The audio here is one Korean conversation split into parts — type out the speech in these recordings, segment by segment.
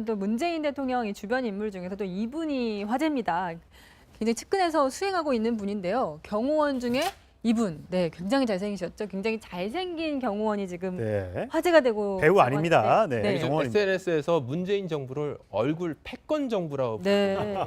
또 문재인 대통령이 주변 인물 중에서도 이분이 화제입니다. 굉장히 측근에서 수행하고 있는 분인데요. 경호원 중에 이분, 굉장히 잘생기셨죠. 굉장히 잘생긴 경호원이 지금 화제가 되고 배우 아닙니다. 하는데, SNS에서 문재인 정부를 얼굴 패권 정부라고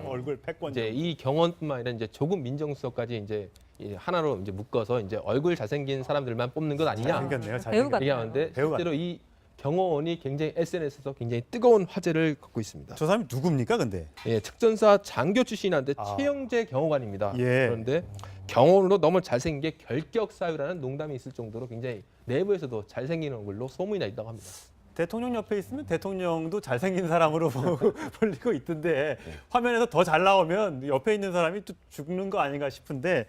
얼굴 패권. 이제 이 경호원뿐만 아니라 이제 조국 민정수석까지 이제 하나로 이제 묶어서 이제 얼굴 잘생긴 사람들만 뽑는 것 아니냐 잘생겼네요. 배우가 얘기하는데 배우가 실제로 이 경호원이 굉장히 SNS에서 굉장히 뜨거운 화제를 갖고 있습니다. 저 사람이 누굽니까, 근데? 특전사 장교 출신인데 최영재 경호관입니다. 예. 그런데 경호원으로 너무 잘생긴 게 결격 사유라는 농담이 있을 정도로 굉장히 내부에서도 잘생긴 얼굴로 소문이 나 있다고 합니다. 대통령 옆에 있으면 대통령도 잘생긴 사람으로 불리고 있던데 화면에서 더 잘 나오면 옆에 있는 사람이 또 죽는 거 아닌가 싶은데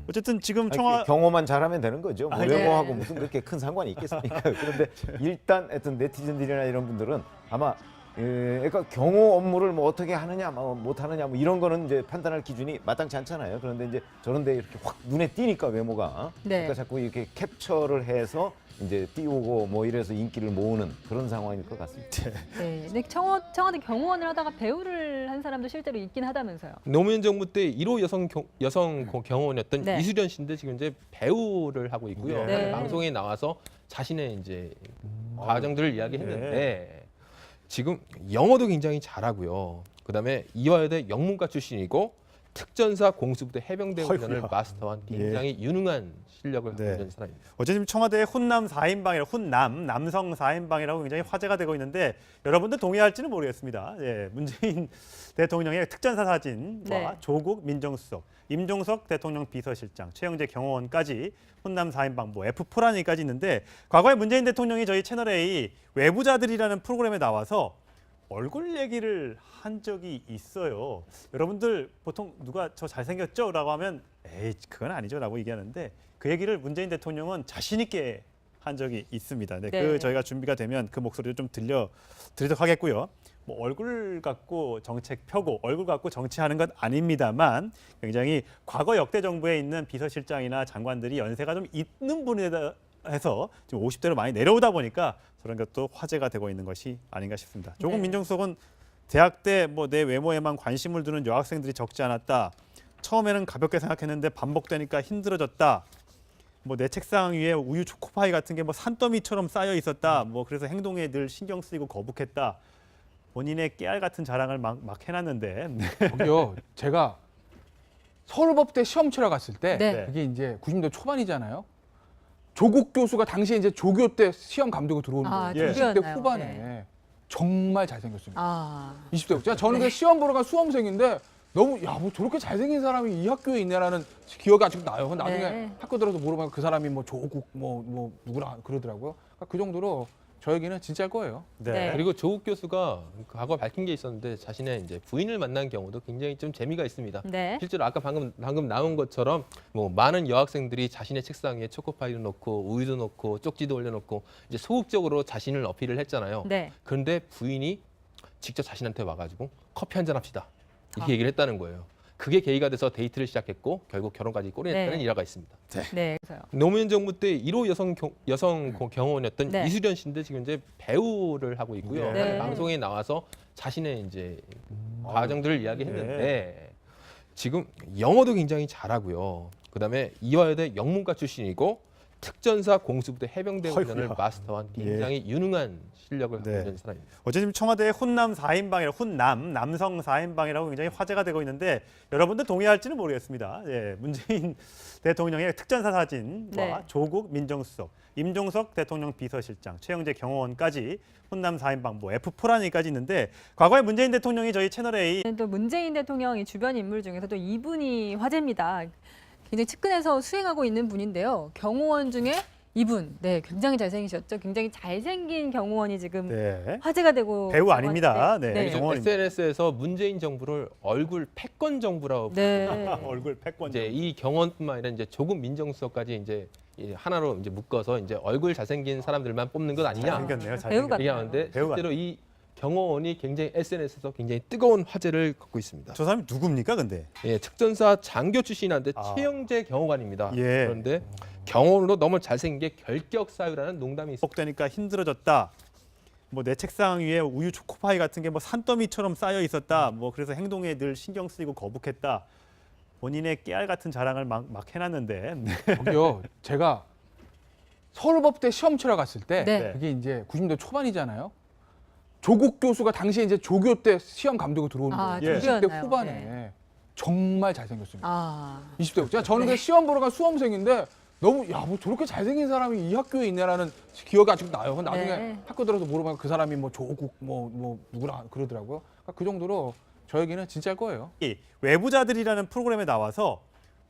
어쨌든 지금 경호만 잘하면 되는 거죠. 뭐 네. 외모하고 무슨 그렇게 큰 상관이 있겠습니까? 그런데 일단 하여튼 네티즌들이나 이런 분들은 아마 그러니까 경호 업무를 뭐 어떻게 하느냐, 뭐 못하느냐, 뭐 이런 거는 이제 판단할 기준이 마땅치 않잖아요. 그런데 이제 저런데 이렇게 확 눈에 띄니까 외모가, 그러니까 자꾸 이렇게 캡처를 해서 이제 띄우고 뭐 이래서 인기를 모으는 그런 상황일 것 같습니다. 근데 청와대 경호원을 하다가 배우를 한 사람도 실제로 있긴 하다면서요. 노무현 정부 때 1호 여성 경호원이었던 네. 이수련 씨인데 지금 이제 배우를 하고 있고요. 네. 방송에 나와서 자신의 이제 과정들을 이야기했는데 지금 영어도 굉장히 잘하고요. 그다음에 이화여대 영문과 출신이고 특전사 공수부대 해병대 훈련을 마스터한 굉장히 유능한 실력을 갖고 있는 사람입니다. 어제 지금 청와대 혼남 4인방이라고 남성 4인방이라고 굉장히 화제가 되고 있는데 여러분들 동의할지는 모르겠습니다. 문재인 대통령의 특전사 사진과 조국 민정수석, 임종석 대통령 비서실장, 최영재 경호원까지 혼남 4인방 F4라니까지 있는데 과거에 문재인 대통령이 저희 채널A 외부자들이라는 프로그램에 나와서 얼굴 얘기를 한 적이 있어요. 여러분들 보통 누가 저 잘생겼죠? 라고 하면 에이 그건 아니죠 라고 얘기하는데 그 얘기를 문재인 대통령은 자신 있게 한 적이 있습니다. 그 저희가 준비가 되면 그 목소리도 좀 들려드리도록 하겠고요. 뭐 얼굴 갖고 정책 펴고 얼굴 갖고 정치하는 건 아닙니다만 굉장히 과거 역대 정부에 있는 비서실장이나 장관들이 연세가 좀 있는 분이다 해서 지금 50대로 많이 내려오다 보니까 저런 것도 화제가 되고 있는 것이 아닌가 싶습니다. 조국 민정수석은 대학 때 뭐 내 외모에만 관심을 두는 여학생들이 적지 않았다. 처음에는 가볍게 생각했는데 반복되니까 힘들어졌다. 뭐 내 책상 위에 우유 초코파이 같은 게 뭐 산더미처럼 쌓여 있었다. 뭐 그래서 행동에 늘 신경 쓰이고 거북했다. 본인의 깨알 같은 자랑을 막 해놨는데. 저기요, 제가 서울법대 시험 치러 갔을 때 그게 이제 90년대 초반이잖아요. 조국 교수가 당시에 이제 조교 때 시험 감독으로 들어오는 거예요. 20대 후반에 정말 잘생겼습니다. 20대. 저는 그 시험 보러 간 수험생인데 너무 뭐 저렇게 잘생긴 사람이 이 학교에 있네라는 기억이 아직 나요. 나중에 학교 들어서 물어보면 그 사람이 뭐 조국 뭐 누구라 그러더라고요. 그러니까 그 정도로 저 얘기는 진짜일 거예요. 그리고 조국 교수가 과거 밝힌 게 있었는데 자신의 이제 부인을 만난 경우도 굉장히 좀 재미가 있습니다. 실제로 아까 방금 나온 것처럼 뭐 많은 여학생들이 자신의 책상 위에 초코파이를 놓고 우유도 놓고 쪽지도 올려놓고 이제 소극적으로 자신을 어필을 했잖아요. 그런데 부인이 직접 자신한테 와가지고 커피 한잔 합시다 이렇게 얘기를 했다는 거예요. 그게 계기가 돼서 데이트를 시작했고 결국 결혼까지 꼬리냈다는 일화가 있습니다. 그래서요. 노무현 정부 때 1호 여성 경호원이었던 이수련 씨인데 지금 이제 배우를 하고 있고요. 방송에 나와서 자신의 이제 과정들을 이야기했는데 지금 영어도 굉장히 잘하고요. 그다음에 이화여대 영문과 출신이고 특전사 공수부대 해병대 훈련을 마스터한 굉장히 유능한 실력을 갖고 있는 사람입니다. 어제 지금 청와대 혼남 4인방이라고 남성 4인방이라고 굉장히 화제가 되고 있는데 여러분들 동의할지는 모르겠습니다. 문재인 대통령의 특전사 사진과 조국 민정수석, 임종석 대통령 비서실장, 최영재 경호원까지 혼남 4인방 F4라니까지 있는데 과거에 문재인 대통령이 저희 채널A 또 문재인 대통령이 주변 인물 중에서도 이분이 화제입니다. 굉장히 측근에서 수행하고 있는 분인데요. 경호원 중에 이분, 굉장히 잘생기셨죠. 굉장히 잘생긴 경호원이 지금 화제가 되고 배우 아닙니다. SNS에서 문재인 정부를 얼굴 패권 정부라고 얼굴 패권. 이제 이 경호원뿐만 아니라 이제 조국 민정수석까지 이제 하나로 이제 묶어서 이제 얼굴 잘생긴 사람들만 뽑는 것 아니냐 잘생겼네요. 얘기하는데 실제로 이 경호원이 굉장히 SNS에서 굉장히 뜨거운 화제를 갖고 있습니다. 저 사람이 누굽니까, 근데? 특전사 장교 출신인데 최영재 경호관입니다. 그런데 경호원으로 너무 잘생긴 게 결격 사유라는 농담이 있었습니다. 반복되니까 힘들어졌다. 뭐 내 책상 위에 우유 초코파이 같은 게 뭐 산더미처럼 쌓여 있었다. 뭐 그래서 행동에 늘 신경 쓰이고 거북했다. 본인의 깨알 같은 자랑을 막 해놨는데. 저기요, 제가 서울법대 시험 치러 갔을 때 네. 그게 이제 90년대 초반이잖아요. 조국 교수가 당시에 이제 조교 때 시험 감독으로 들어오는 거예요. 예. 20대 조교였나요? 후반에 네. 정말 잘생겼습니다. 아, 20대. 저는 그 시험 보러 간 수험생인데 너무 야 뭐 저렇게 잘생긴 사람이 이 학교에 있네라는 기억이 아직도 나요. 근데 나중에 네. 학교 들어서 물어보면 그 사람이 뭐 조국 뭐 누구랑 그러더라고요. 그러니까 그 정도로 저에게는 진짜일 거예요. 이 외부자들이라는 프로그램에 나와서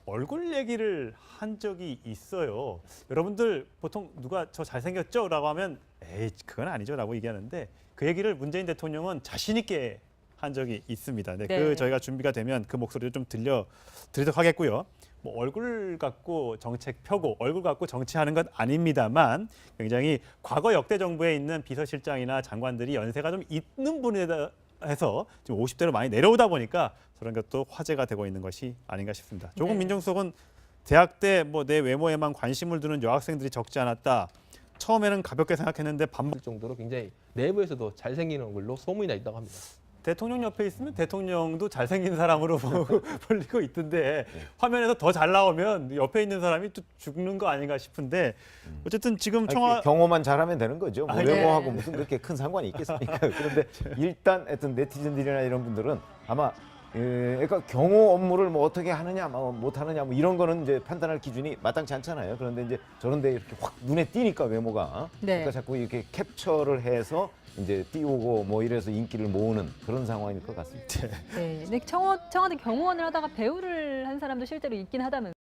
얼굴 얘기를 한 적이 있어요. 여러분들 보통 누가 저 잘생겼죠? 라고 하면 에이 그건 아니죠 라고 얘기하는데 그 얘기를 문재인 대통령은 자신 있게 한 적이 있습니다. 네, 네. 그 저희가 준비가 되면 그 목소리를 좀 들려드리도록 하겠고요. 뭐 얼굴 갖고 정책 펴고 얼굴 갖고 정치하는 것 아닙니다만 굉장히 과거 역대 정부에 있는 비서실장이나 장관들이 연세가 좀 있는 분이다 해서 지금 50대로 많이 내려오다 보니까 그런 것도 화제가 되고 있는 것이 아닌가 싶습니다. 조국 네. 민정수석은 대학 때 뭐 내 외모에만 관심을 두는 여학생들이 적지 않았다. 처음에는 가볍게 생각했는데 반복 정도로 굉장히 내부에서도 잘생긴 얼굴로 소문이 나 있다고 합니다. 대통령 옆에 있으면 대통령도 잘생긴 사람으로 불리고 있던데 화면에서 더 잘 나오면 옆에 있는 사람이 또 죽는 거 아닌가 싶은데 어쨌든 지금 청와 경호만 잘하면 되는 거죠. 뭐 아, 외모하고 네. 무슨 그렇게 큰 상관이 있겠습니까? 그런데 일단 하여튼 네티즌들이나 이런 분들은 아마 그러니까 경호 업무를 뭐 어떻게 하느냐, 뭐 못 하느냐, 뭐 이런 거는 이제 판단할 기준이 마땅치 않잖아요. 그런데 이제 저런데 이렇게 확 눈에 띄니까 외모가, 네. 그러니까 자꾸 이렇게 capture를 해서 이제 띄우고 뭐 이래서 인기를 모으는 그런 상황일 것 같습니다. 네. 근데 청와대 경호원을 하다가 배우를 한 사람도 실제로 있긴 하다면서.